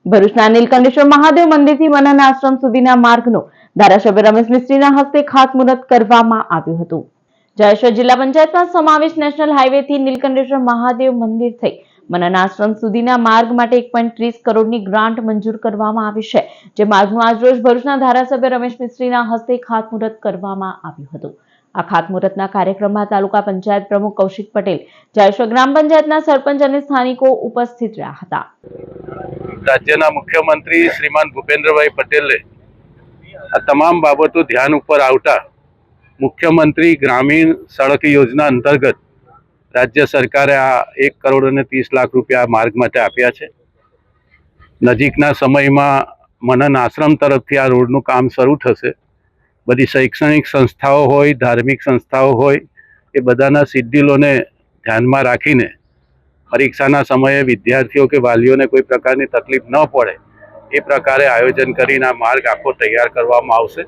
ભરૂચના નીલકંઠેશ્વર મહાદેવ મંદિરથી મનન આશ્રમ સુધીના માર્ગનું ધારાસભ્ય રમેશ મિસ્ત્રીના હસ્તે ખાતમુહૂર્ત કરવામાં આવ્યું હતું। જયેશ્વર જિલ્લા પંચાયતમાં સમાવેશ નેશનલ હાઈવેથી નીલકંઠેશ્વર મહાદેવ મંદિર થઈ મનન આશ્રમ સુધીના માર્ગ માટે 1.30 કરોડની ગ્રાન્ટ મંજૂર કરવામાં આવી છે, જે માર્ગનું આજરોજ ભરૂચના ધારાસભ્ય રમેશ મિસ્ત્રીના હસ્તે ખાતમુહૂર્ત કરવામાં આવ્યું હતું। આ ખાતમુહૂર્તના કાર્યક્રમમાં તાલુકા પંચાયત પ્રમુખ કૌશિક પટેલ, જયેશ્વર ગ્રામ પંચાયતના સરપંચ અને સ્થાનિકો ઉપસ્થિત રહ્યા હતા। રાજ્યના મુખ્યમંત્રી શ્રીમાન ભૂપેન્દ્રભાઈ પટેલે આ તમામ બાબતો ધ્યાન ઉપર આવતા મુખ્યમંત્રી ગ્રામીણ સડક યોજના અંતર્ગત રાજ્ય સરકારે આ 1,30,00,000 રૂપિયા માર્ગ માટે આપ્યા છે। નજીકના સમયમાં મનન આશ્રમ તરફથી આ રોડનું કામ શરૂ થશે। બધી શૈક્ષણિક સંસ્થાઓ હોય, ધાર્મિક સંસ્થાઓ હોય, એ બધાના શિડ્યુલોને ધ્યાનમાં રાખીને પરીક્ષાના સમયે વિદ્યાર્થીઓ કે વાલીઓને કોઈ પ્રકારની તકલીફ ન પડે એ પ્રકારે આયોજન કરીને આ માર્ગ આખો તૈયાર કરવામાં આવશે।